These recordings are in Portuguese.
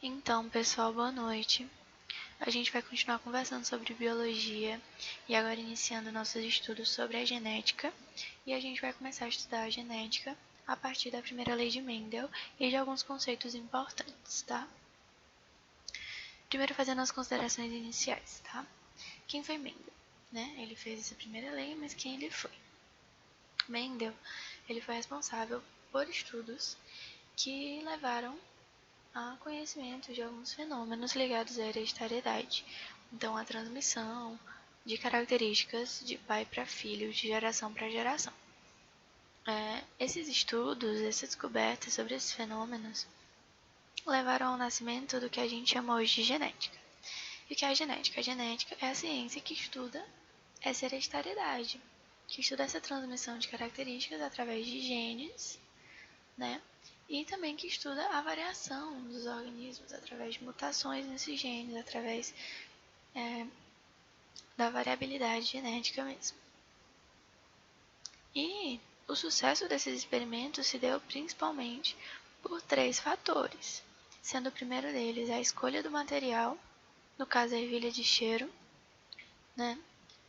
Então, pessoal, boa noite. A gente vai continuar conversando sobre biologia e agora iniciando nossos estudos sobre a genética. E a gente vai começar a estudar a genética a partir da primeira lei de Mendel e de alguns conceitos importantes, tá? Primeiro fazendo as considerações iniciais, tá? Quem foi Mendel? Ele fez essa primeira lei, mas quem ele foi? Mendel, ele foi responsável por estudos que levaram a conhecimento de alguns fenômenos ligados à hereditariedade, então a transmissão de características de pai para filho, de geração para geração. Esses estudos, essas descobertas sobre esses fenômenos levaram ao nascimento do que a gente chama hoje de genética. E o que é a genética? A genética é a ciência que estuda essa hereditariedade, que estuda essa transmissão de características através de genes, e também que estuda a variação dos organismos através de mutações nesses genes, através da variabilidade genética mesmo. E o sucesso desses experimentos se deu principalmente por 3 fatores, sendo o primeiro deles a escolha do material, no caso a ervilha de cheiro,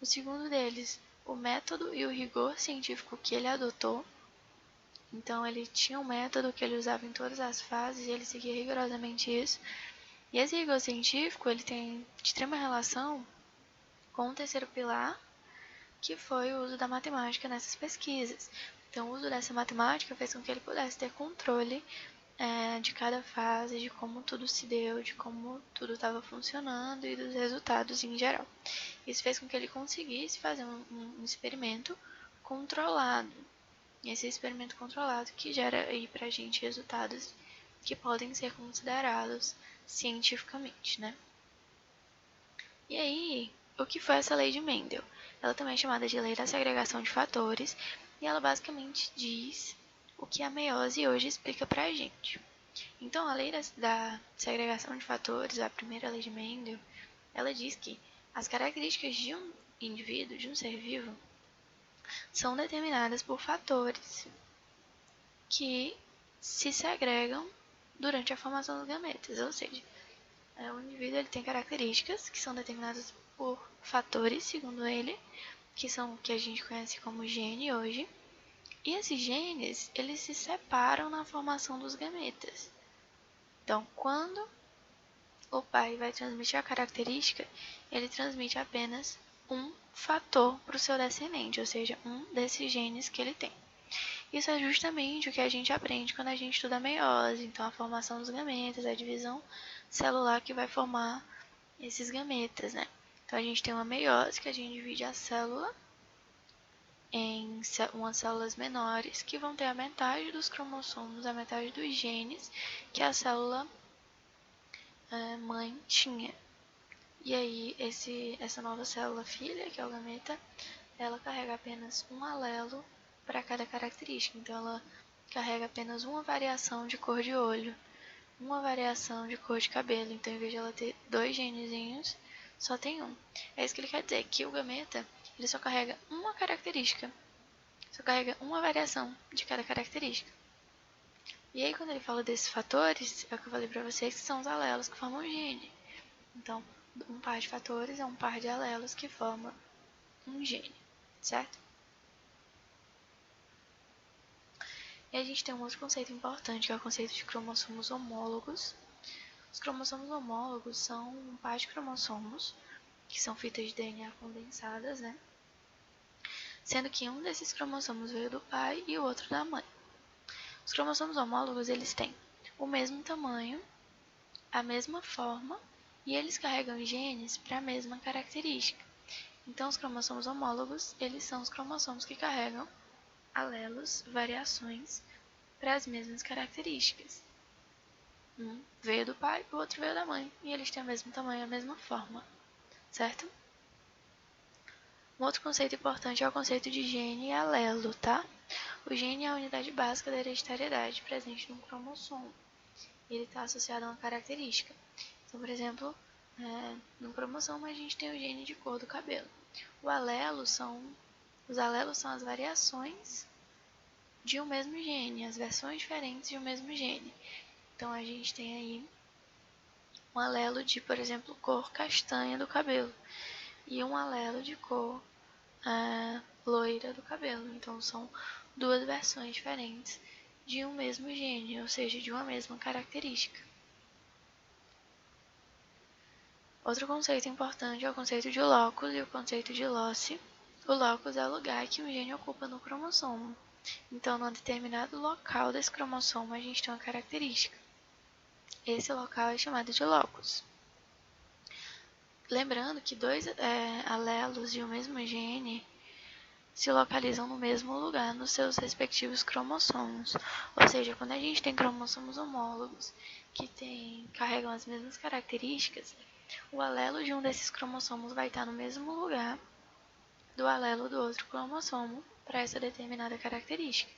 O segundo deles, o método e o rigor científico que ele adotou. Então, ele tinha um método que ele usava em todas as fases e ele seguia rigorosamente isso. E esse rigor científico, ele tem extrema relação com o terceiro pilar, que foi o uso da matemática nessas pesquisas. Então, o uso dessa matemática fez com que ele pudesse ter controle de cada fase, de como tudo se deu, de como tudo estava funcionando e dos resultados em geral. Isso fez com que ele conseguisse fazer um experimento controlado. Esse experimento controlado que gera aí pra gente resultados que podem ser considerados cientificamente, E aí, o que foi essa lei de Mendel? Ela também é chamada de lei da segregação de fatores e ela basicamente diz o que a meiose hoje explica pra gente. Então, a lei da segregação de fatores, a primeira lei de Mendel, ela diz que as características de um indivíduo, de um ser vivo, são determinadas por fatores que se segregam durante a formação dos gametas, ou seja, o indivíduo ele tem características que são determinadas por fatores, segundo ele, que são o que a gente conhece como gene hoje, e esses genes eles se separam na formação dos gametas. Então, quando o pai vai transmitir a característica, ele transmite apenas um fator para o seu descendente, ou seja, um desses genes que ele tem. Isso é justamente o que a gente aprende quando a gente estuda a meiose, então a formação dos gametas, a divisão celular que vai formar esses gametas, Então a gente tem uma meiose que a gente divide a célula em umas células menores que vão ter a metade dos cromossomos, a metade dos genes que a célula mãe tinha. E aí essa nova célula filha, que é o gameta, ela carrega apenas um alelo para cada característica. Então ela carrega apenas uma variação de cor de olho, uma variação de cor de cabelo. Então, em vez de ela ter 2 genezinhos, só tem um. É isso que ele quer dizer, que o gameta ele só carrega uma característica, só carrega uma variação de cada característica. E aí, quando ele fala desses fatores, é o que eu falei para vocês, que são os alelos que formam o gene. Então, um par de fatores é um par de alelos que formam um gene, certo? E a gente tem um outro conceito importante, que é o conceito de cromossomos homólogos. Os cromossomos homólogos são um par de cromossomos, que são fitas de DNA condensadas, Sendo que um desses cromossomos veio do pai e o outro da mãe. Os cromossomos homólogos, eles têm o mesmo tamanho, a mesma forma, e eles carregam genes para a mesma característica. Então, os cromossomos homólogos, eles são os cromossomos que carregam alelos, variações, para as mesmas características. Um veio do pai, o outro veio da mãe, e eles têm o mesmo tamanho, a mesma forma, certo? Um outro conceito importante é o conceito de gene e alelo, tá? O gene é a unidade básica da hereditariedade presente no cromossomo. Ele está associado a uma característica. Então, por exemplo, no cromossomo a gente tem o gene de cor do cabelo. Os alelos são as variações de um mesmo gene, as versões diferentes de um mesmo gene. Então, a gente tem aí um alelo de, por exemplo, cor castanha do cabelo e um alelo de cor loira do cabelo. Então, são duas versões diferentes de um mesmo gene, ou seja, de uma mesma característica. Outro conceito importante é o conceito de locus e o conceito de loci. O locus é o lugar que um gene ocupa no cromossomo. Então, num determinado local desse cromossomo, a gente tem uma característica. Esse local é chamado de locus. Lembrando que dois alelos de um mesmo gene se localizam no mesmo lugar nos seus respectivos cromossomos. Ou seja, quando a gente tem cromossomos homólogos que carregam as mesmas características, o alelo de um desses cromossomos vai estar no mesmo lugar do alelo do outro cromossomo para essa determinada característica.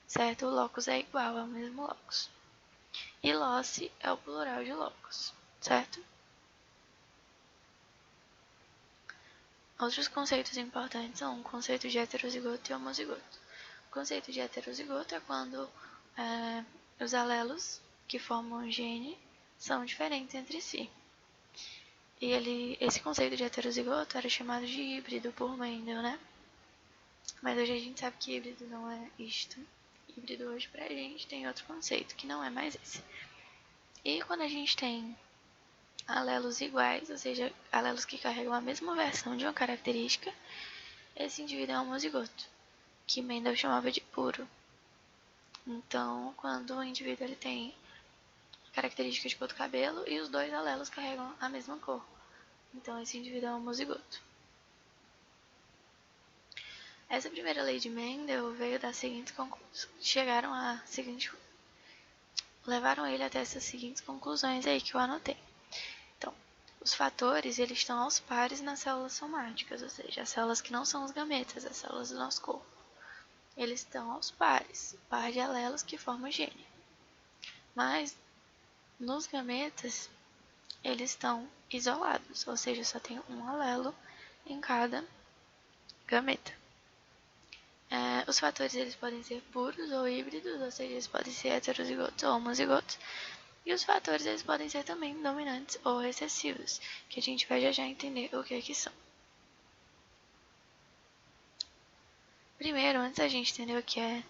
Certo? O locus é igual ao mesmo locus. E loci é o plural de locus, certo? Outros conceitos importantes são o conceito de heterozigoto e homozigoto. O conceito de heterozigoto é quando os alelos que formam o gene são diferentes entre si. E esse conceito de heterozigoto era chamado de híbrido por Mendel, né? Mas hoje a gente sabe que híbrido não é isto. Híbrido hoje pra gente tem outro conceito, que não é mais esse. E quando a gente tem alelos iguais, ou seja, alelos que carregam a mesma versão de uma característica, esse indivíduo é homozigoto, que Mendel chamava de puro. Então, quando o indivíduo ele tem características de cor do cabelo e os dois alelos carregam a mesma cor. Então, esse indivíduo é homozigoto. Essa primeira lei de Mendel veio das seguintes conclusões. Levaram ele até essas seguintes conclusões aí que eu anotei. Então, os fatores eles estão aos pares nas células somáticas, ou seja, as células que não são os gametas, as células do nosso corpo. Eles estão aos pares, par de alelos que formam o gene. Mas, nos gametas, eles estão isolados, ou seja, só tem um alelo em cada gameta. Os fatores eles podem ser puros ou híbridos, ou seja, eles podem ser heterozigotos ou homozigotos. E os fatores eles podem ser também dominantes ou recessivos, que a gente vai já entender o que são. Primeiro, antes da gente entender o que é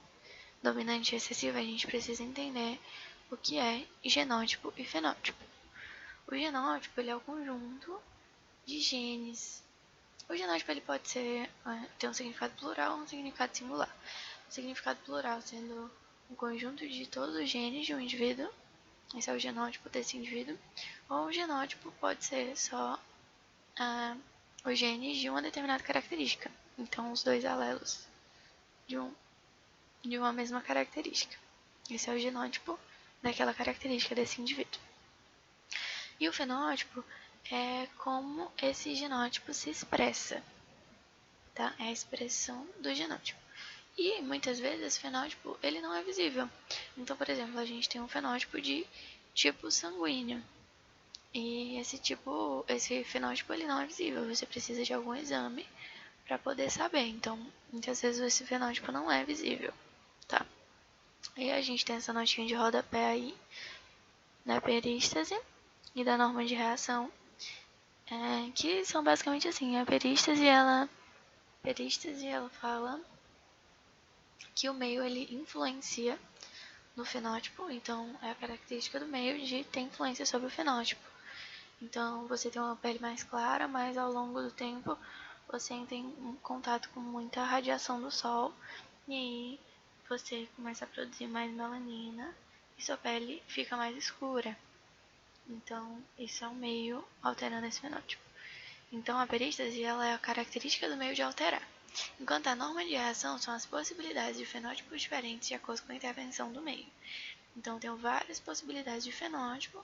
dominante e recessivo, a gente precisa entender o que é genótipo e fenótipo. O genótipo ele é o conjunto de genes. O genótipo ele pode ter um significado plural ou um significado singular. O significado plural sendo um conjunto de todos os genes de um indivíduo, esse é o genótipo desse indivíduo, ou o genótipo pode ser só os genes de uma determinada característica. Então, os dois alelos de uma mesma característica. Esse é o genótipo daquela característica desse indivíduo. E o fenótipo é como esse genótipo se expressa, tá? É a expressão do genótipo. E muitas vezes esse fenótipo ele não é visível. Então, por exemplo, a gente tem um fenótipo de tipo sanguíneo. E esse fenótipo ele não é visível. Você precisa de algum exame para poder saber. Então, muitas vezes esse fenótipo não é visível, tá? E a gente tem essa notinha de rodapé aí da perístase e da norma de reação, que são basicamente assim. A perístase ela fala que o meio ele influencia no fenótipo, então é a característica do meio de ter influência sobre o fenótipo. Então você tem uma pele mais clara, mas ao longo do tempo você tem um contato com muita radiação do sol e aí você começa a produzir mais melanina e sua pele fica mais escura. Então isso é o meio alterando esse fenótipo. Então a perístase ela é a característica do meio de alterar, enquanto a norma de reação são as possibilidades de fenótipos diferentes de acordo com a intervenção do meio. Então tem várias possibilidades de fenótipo,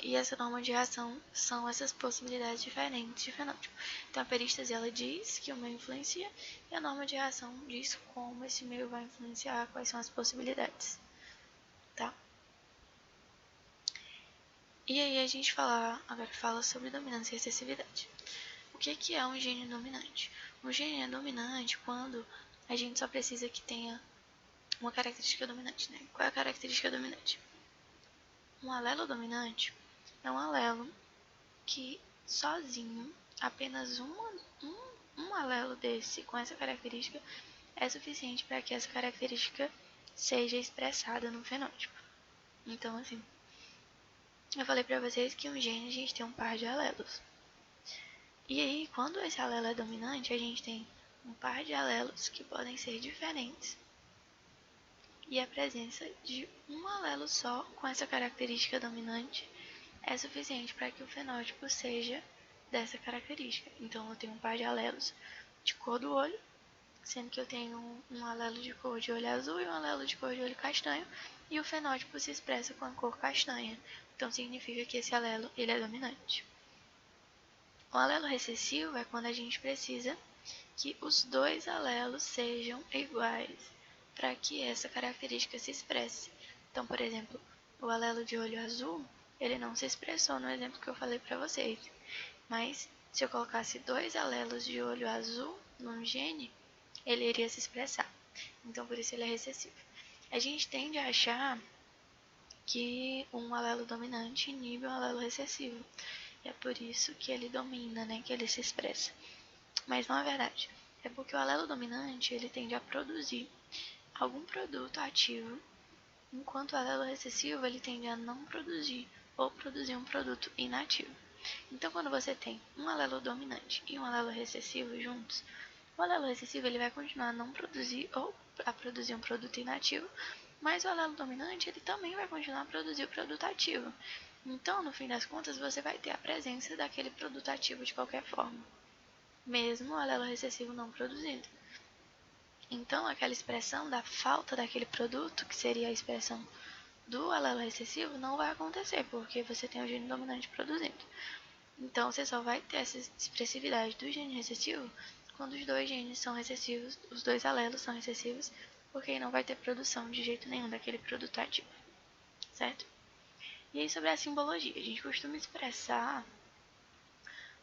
e essa norma de reação são essas possibilidades diferentes de fenótipo. Então a perístase ela diz que o meio influencia e a norma de reação diz como esse meio vai influenciar, quais são as possibilidades, tá? E aí a gente agora fala sobre dominância e recessividade. O que é um gene dominante? Um gene é dominante quando a gente só precisa que tenha uma característica dominante, né? Qual é a característica dominante? Um alelo dominante é um alelo que sozinho, apenas um alelo desse com essa característica é suficiente para que essa característica seja expressada no fenótipo. Então, assim, eu falei para vocês que um gene a gente tem um par de alelos. E aí, quando esse alelo é dominante, a gente tem um par de alelos que podem ser diferentes. E a presença de um alelo só com essa característica dominante é suficiente para que o fenótipo seja dessa característica. Então, eu tenho um par de alelos de cor do olho, sendo que eu tenho um alelo de cor de olho azul e um alelo de cor de olho castanho, e o fenótipo se expressa com a cor castanha. Então, significa que esse alelo ele é dominante. O alelo recessivo é quando a gente precisa que os dois alelos sejam iguais para que essa característica se expresse. Então, por exemplo, o alelo de olho azul, ele não se expressou no exemplo que eu falei para vocês. Mas, se eu colocasse dois alelos de olho azul num gene, ele iria se expressar. Então, por isso ele é recessivo. A gente tende a achar que um alelo dominante inibe um alelo recessivo. E é por isso que ele domina, né, que ele se expressa. Mas não é verdade. É porque o alelo dominante ele tende a produzir algum produto ativo, enquanto o alelo recessivo ele tende a não produzir ou produzir um produto inativo. Então, quando você tem um alelo dominante e um alelo recessivo juntos, o alelo recessivo ele vai continuar a não produzir ou a produzir um produto inativo, mas o alelo dominante ele também vai continuar a produzir o produto ativo. Então, no fim das contas, você vai ter a presença daquele produto ativo de qualquer forma, mesmo o alelo recessivo não produzindo. Então, aquela expressão da falta daquele produto, que seria a expressão do alelo recessivo, não vai acontecer, porque você tem o gene dominante produzindo. Então, você só vai ter essa expressividade do gene recessivo quando os dois genes são recessivos, os dois alelos são recessivos, porque aí não vai ter produção de jeito nenhum daquele produto ativo, certo? E aí, sobre a simbologia, a gente costuma expressar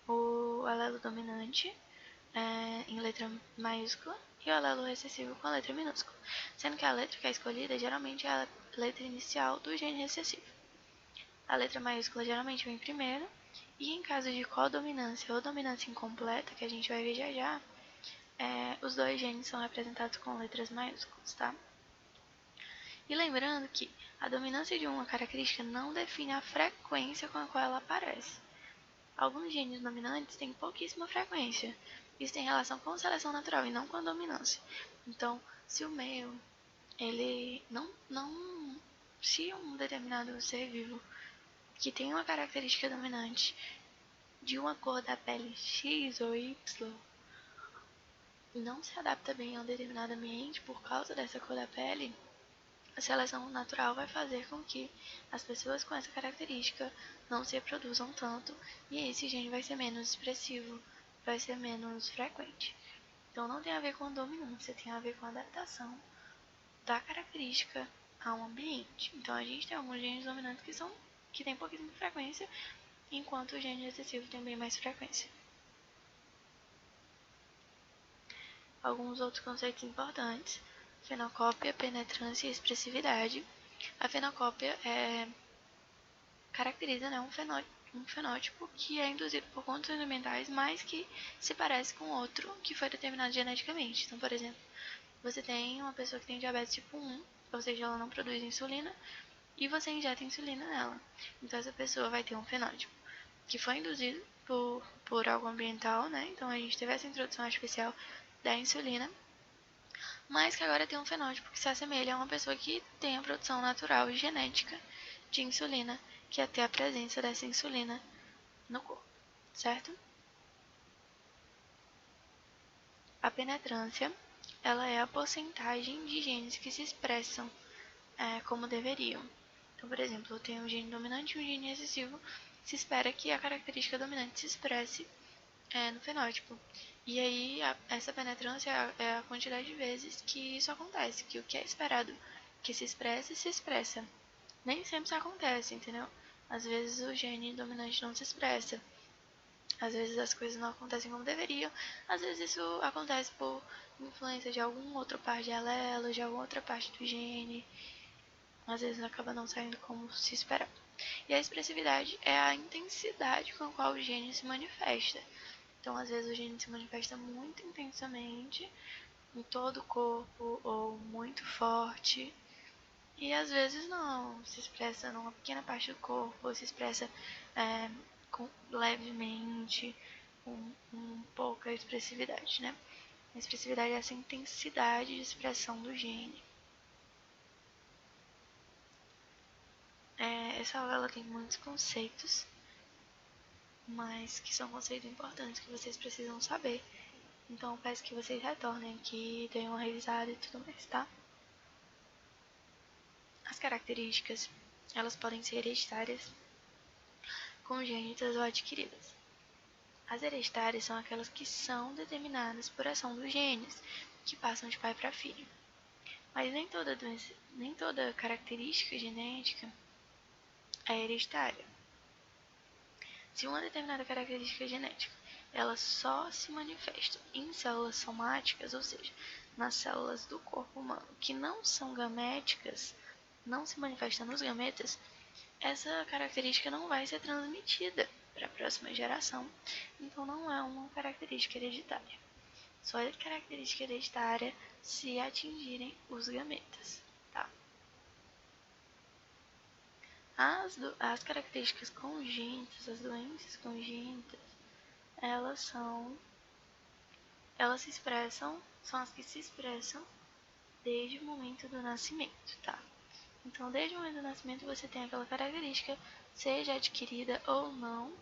o alelo dominante em letra maiúscula e o alelo recessivo com a letra minúscula, sendo que a letra que é escolhida geralmente é a letra inicial do gene recessivo. A letra maiúscula geralmente vem primeiro, e em caso de codominância ou dominância incompleta, que a gente vai ver já já, os dois genes são representados com letras maiúsculas, tá? E lembrando que a dominância de uma característica não define a frequência com a qual ela aparece. Alguns genes dominantes têm pouquíssima frequência. Isso tem relação com seleção natural e não com a dominância. Então, se o meu, ele se um determinado ser vivo que tem uma característica dominante de uma cor da pele X ou Y não se adapta bem a um determinado ambiente por causa dessa cor da pele, a seleção natural vai fazer com que as pessoas com essa característica não se reproduzam tanto e esse gene vai ser menos expressivo, vai ser menos frequente. Então não tem a ver com dominância, tem a ver com a adaptação da característica a um ambiente. Então a gente tem alguns genes dominantes que têm pouquíssima frequência, enquanto o gene recessivo tem bem mais frequência. Alguns outros conceitos importantes: fenocópia, penetrância e expressividade. A fenocópia caracteriza, né, um fenótipo que é induzido por condições ambientais, mas que se parece com outro que foi determinado geneticamente. Então, por exemplo, você tem uma pessoa que tem diabetes tipo 1, ou seja, ela não produz insulina, e você injeta insulina nela. Então, essa pessoa vai ter um fenótipo que foi induzido por algo ambiental, né? Então, a gente teve essa introdução artificial da insulina, mas que agora tem um fenótipo que se assemelha a uma pessoa que tem a produção natural e genética de insulina, que é ter a presença dessa insulina no corpo, certo? A penetrância, ela é a porcentagem de genes que se expressam como deveriam. Então, por exemplo, eu tenho um gene dominante e um gene recessivo, se espera que a característica dominante se expresse no fenótipo. E aí, essa penetrância é a quantidade de vezes que isso acontece, que o que é esperado que se expresse, se expressa. Nem sempre isso acontece, entendeu? Às vezes o gene dominante não se expressa. Às vezes as coisas não acontecem como deveriam. Às vezes isso acontece por influência de algum outro par de alelo, de alguma outra parte do gene. às vezes acaba não saindo como se esperava. E a expressividade é a intensidade com a qual o gene se manifesta. Então, às vezes o gene se manifesta muito intensamente em todo o corpo ou muito forte, e às vezes não, se expressa numa pequena parte do corpo, ou se expressa levemente, com pouca expressividade, né? A expressividade é essa intensidade de expressão do gene. Essa aula ela tem muitos conceitos, mas que são conceitos importantes que vocês precisam saber. Então, peço que vocês retornem aqui, deem uma revisada e tudo mais, tá? As características, elas podem ser hereditárias, congênitas ou adquiridas. As hereditárias são aquelas que são determinadas por ação dos genes, que passam de pai para filho. Mas nem toda característica genética é hereditária. Se uma determinada característica genética ela só se manifesta em células somáticas, ou seja, nas células do corpo humano que não são gaméticas, não se manifesta nos gametas, essa característica não vai ser transmitida para a próxima geração, então não é uma característica hereditária. Só é característica hereditária se atingirem os gametas, tá? As características congênitas, as doenças congênitas, são as que se expressam desde o momento do nascimento, tá? Então, desde o momento do nascimento, você tem aquela característica, seja adquirida ou não,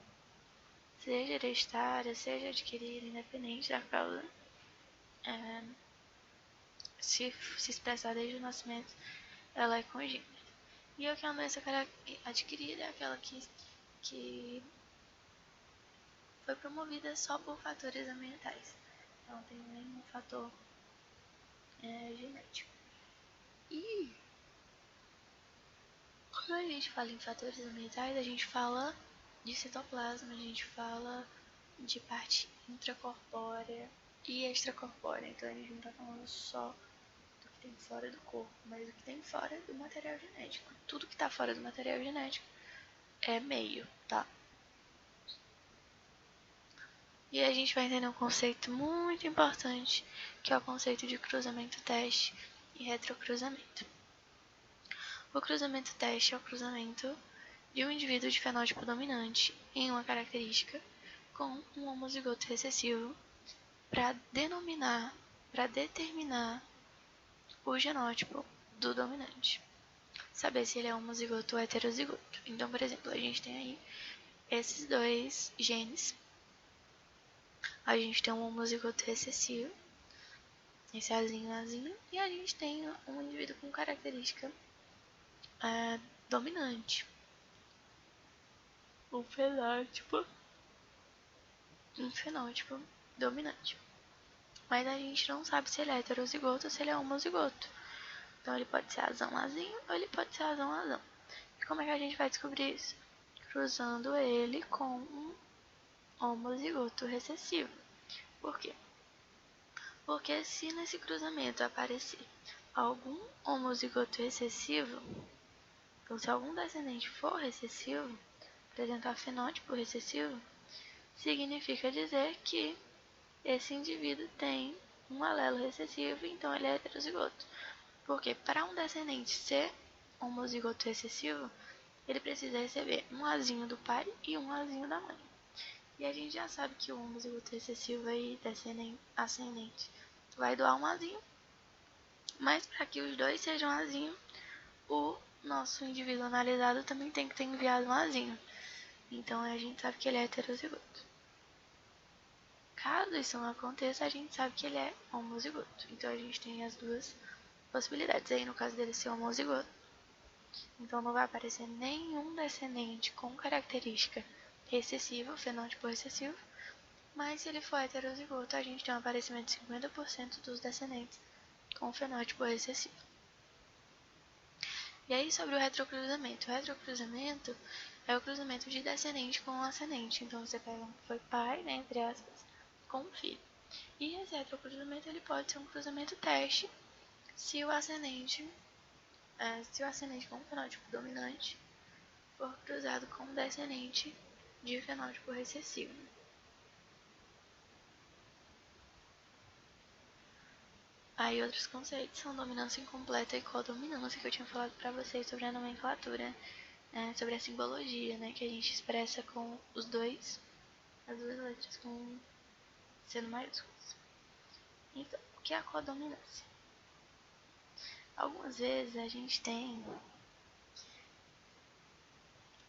seja hereditária, seja adquirida, independente da causa, se expressar desde o nascimento, ela é congênita. E o que é uma doença adquirida é aquela que foi promovida só por fatores ambientais. Não tem nenhum fator genético. E quando a gente fala em fatores ambientais, a gente fala de citoplasma, a gente fala de parte intracorpórea e extracorpórea. Então a gente não está falando só do que tem fora do corpo, mas do que tem fora do material genético. Tudo que está fora do material genético é meio, tá? E a gente vai entender um conceito muito importante, que é o conceito de cruzamento-teste e retrocruzamento. O cruzamento-teste é o cruzamento de um indivíduo de fenótipo dominante em uma característica com um homozigoto recessivo para determinar o genótipo do dominante. Saber se ele é homozigoto ou heterozigoto. Então, por exemplo, a gente tem aí esses dois genes. A gente tem um homozigoto recessivo, esse Azinho, e a gente tem um indivíduo com característica dominante. Um fenótipo dominante. Mas a gente não sabe se ele é heterozigoto ou se ele é homozigoto. Então ele pode ser Azinho ou ele pode ser Azão. E como é que a gente vai descobrir isso? Cruzando ele com um homozigoto recessivo. Por quê? Porque se nesse cruzamento aparecer algum homozigoto recessivo, então se algum descendente for recessivo, apresentar fenótipo recessivo, significa dizer que esse indivíduo tem um alelo recessivo, então ele é heterozigoto. Porque para um descendente ser homozigoto recessivo, ele precisa receber um Azinho do pai e um Azinho da mãe. E a gente já sabe que o homozigoto recessivo aí, ascendente, vai doar um Azinho. Mas para que os dois sejam Azinho, o nosso indivíduo analisado também tem que ter enviado um Azinho. Então a gente sabe que ele é heterozigoto. Caso isso não aconteça, a gente sabe que ele é homozigoto. Então a gente tem as duas possibilidades. Aí no caso dele ser homozigoto, então não vai aparecer nenhum descendente com característica recessiva, fenótipo recessivo. Mas se ele for heterozigoto, a gente tem um aparecimento de 50% dos descendentes com fenótipo recessivo. E aí sobre o retrocruzamento. O retrocruzamento é o cruzamento de descendente com ascendente. Então você pega um que foi pai, né, entre aspas, com um filho. E esse retrocruzamento ele pode ser um cruzamento teste se o ascendente se o ascendente com fenótipo dominante for cruzado com o descendente de fenótipo recessivo. Aí outros conceitos são dominância incompleta e codominância, que eu tinha falado para vocês sobre a nomenclatura, sobre a simbologia, né, que a gente expressa com as duas letras com sendo maiúsculas. Então, o que é a codominância? Algumas vezes a gente tem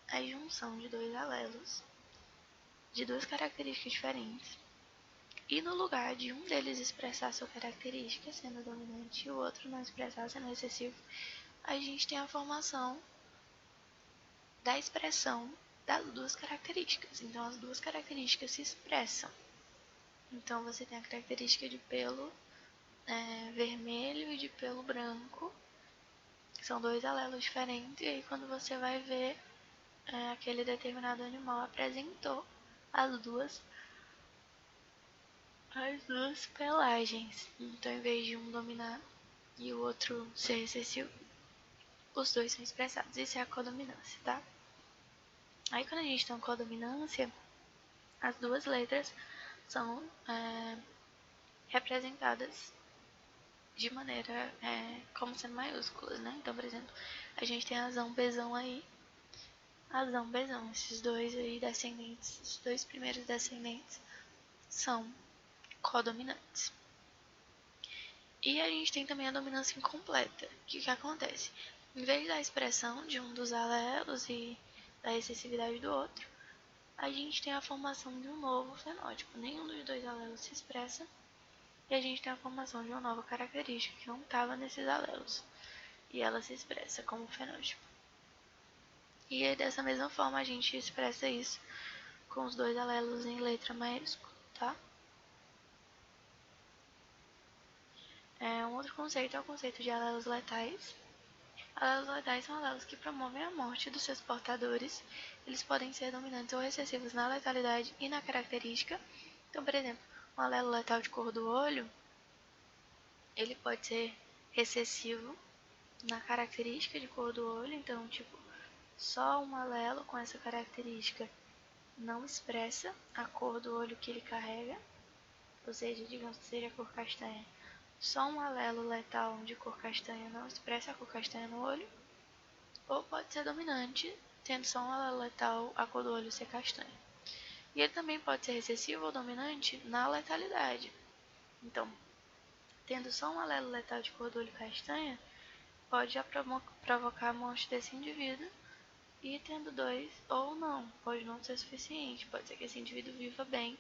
a junção de dois alelos de duas características diferentes, e no lugar de um deles expressar sua característica sendo dominante e o outro não expressar sendo recessivo, a gente tem a formação da expressão das duas características. Então as duas características se expressam. Então você tem a característica de pelo vermelho e de pelo branco, são dois alelos diferentes, e aí quando você vai ver, aquele determinado animal apresentou as duas pelagens. Então, em vez de um dominar e o outro ser recessivo, os dois são expressados. Isso é a codominância, tá? Aí, quando a gente tem codominância, as duas letras são representadas de maneira como sendo maiúsculas, né? Então, por exemplo, a gente tem azão, bezão aí, azão, bezão. Esses dois aí descendentes, os dois primeiros descendentes são codominantes. E a gente tem também a dominância incompleta. O que acontece? Em vez da expressão de um dos alelos e da excessividade do outro, a gente tem a formação de um novo fenótipo. Nenhum dos dois alelos se expressa e a gente tem a formação de uma nova característica que não estava nesses alelos. E ela se expressa como fenótipo. E aí, dessa mesma forma, a gente expressa isso com os dois alelos em letra maiúscula, tá? Um outro conceito é o conceito de alelos letais. Alelos letais são alelos que promovem a morte dos seus portadores. Eles podem ser dominantes ou recessivos na letalidade e na característica. Então, por exemplo, um alelo letal de cor do olho, ele pode ser recessivo na característica de cor do olho. Então, tipo, só um alelo com essa característica não expressa a cor do olho que ele carrega, ou seja, digamos que seja a cor castanha. Só um alelo letal de cor castanha não expressa a cor castanha no olho, ou pode ser dominante, tendo só um alelo letal, a cor do olho ser castanha. E ele também pode ser recessivo ou dominante na letalidade. Então, tendo só um alelo letal de cor do olho castanha, pode já provocar a morte desse indivíduo, e tendo dois ou não, pode não ser suficiente. Pode ser que esse indivíduo viva bem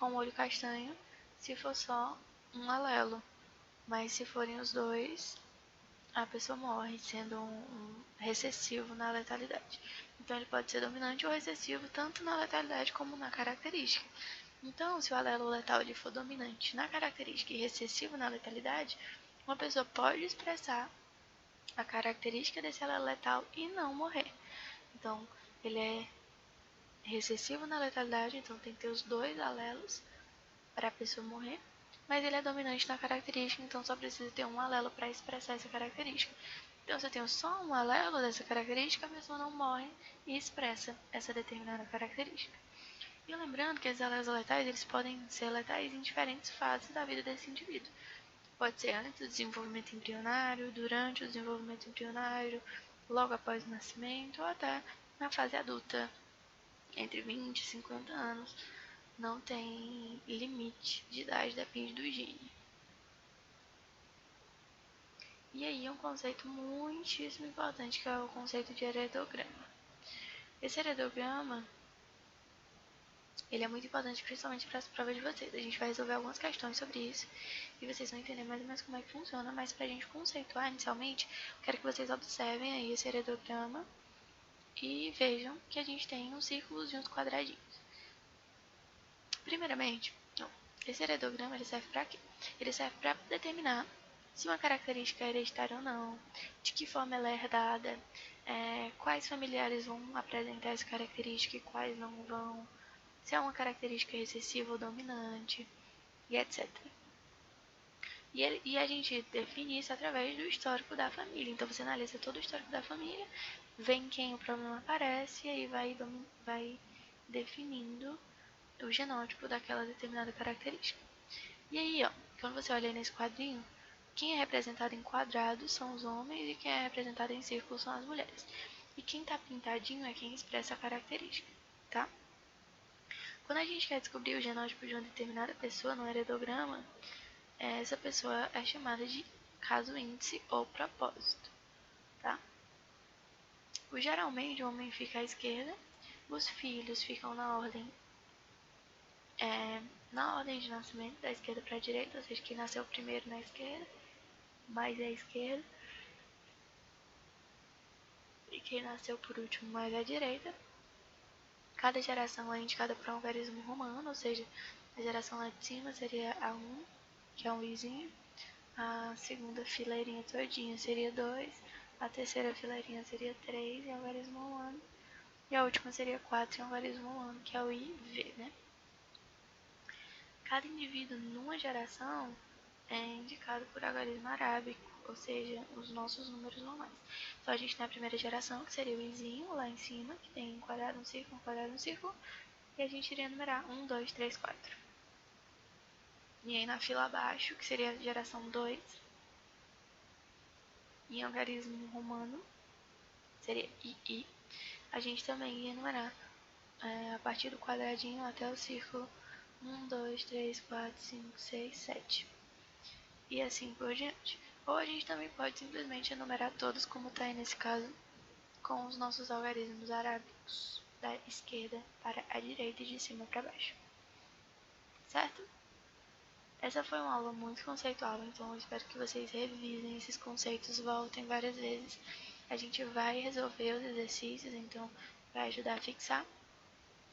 com o olho castanho se for só um alelo, mas se forem os dois, a pessoa morre, sendo um recessivo na letalidade. Então ele pode ser dominante ou recessivo tanto na letalidade como na característica. Então, se o alelo letal ele for dominante na característica e recessivo na letalidade, uma pessoa pode expressar a característica desse alelo letal e não morrer. Então, ele é recessivo na letalidade, então tem que ter os dois alelos para a pessoa morrer, mas ele é dominante na característica, então só precisa ter um alelo para expressar essa característica. Então, se eu tenho só um alelo dessa característica, a pessoa não morre e expressa essa determinada característica. E lembrando que esses alelos letais, eles podem ser letais em diferentes fases da vida desse indivíduo. Pode ser antes do desenvolvimento embrionário, durante o desenvolvimento embrionário, logo após o nascimento, ou até na fase adulta, entre 20 e 50 anos. Não tem limite de idade, depende do gene. E aí um conceito muitíssimo importante, que é o conceito de heredograma. Esse heredograma, ele é muito importante principalmente para as provas de vocês. A gente vai resolver algumas questões sobre isso e vocês vão entender mais ou menos como é que funciona, mas para a gente conceituar inicialmente, eu quero que vocês observem aí esse heredograma e vejam que a gente tem uns círculos e uns quadradinhos. Primeiramente, esse heredograma ele serve para quê? Ele serve para determinar se uma característica é hereditária ou não, de que forma ela é herdada, quais familiares vão apresentar essa característica e quais não vão, se é uma característica recessiva ou dominante, e etc. E a gente define isso através do histórico da família. Então você analisa todo o histórico da família, vê em quem o problema aparece e aí vai definindo o genótipo daquela determinada característica. E aí, ó, quando você olha nesse quadrinho, quem é representado em quadrados são os homens e quem é representado em círculos são as mulheres. E quem tá pintadinho é quem expressa a característica, tá? Quando a gente quer descobrir o genótipo de uma determinada pessoa no heredograma, essa pessoa é chamada de caso índice ou propósito, tá? Geralmente o homem fica à esquerda, os filhos ficam na ordem de nascimento, da esquerda para a direita, ou seja, quem nasceu primeiro na esquerda, mais à esquerda, e quem nasceu por último mais à direita. Cada geração é indicada por um algarismo romano, ou seja, a geração lá de cima seria a 1, que é um izinho, a segunda fileirinha todinha seria 2, a terceira fileirinha seria 3 em algarismo romano, e a última seria 4 em algarismo romano, que é o IV, né? Cada indivíduo numa geração é indicado por algarismo arábico, ou seja, os nossos números normais. Então a gente tem a primeira geração, que seria o izinho lá em cima, que tem um quadrado, um círculo, e a gente iria numerar 1, 2, 3, 4. E aí na fila abaixo, que seria a geração 2, em algarismo romano, seria II, a gente também ia numerar a partir do quadradinho até o círculo 1, 2, 3, 4, 5, 6, 7. E assim por diante. Ou a gente também pode simplesmente enumerar todos, como está aí nesse caso, com os nossos algarismos arábicos, da esquerda para a direita e de cima para baixo. Certo? Essa foi uma aula muito conceitual, então eu espero que vocês revisem esses conceitos, voltem várias vezes. A gente vai resolver os exercícios, então vai ajudar a fixar.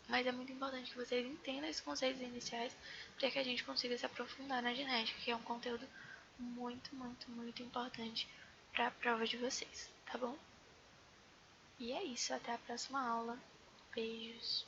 Mas é muito importante que vocês entendam esses conceitos iniciais para que a gente consiga se aprofundar na genética, que é um conteúdo muito, muito, muito importante para a prova de vocês, tá bom? E é isso, até a próxima aula. Beijos!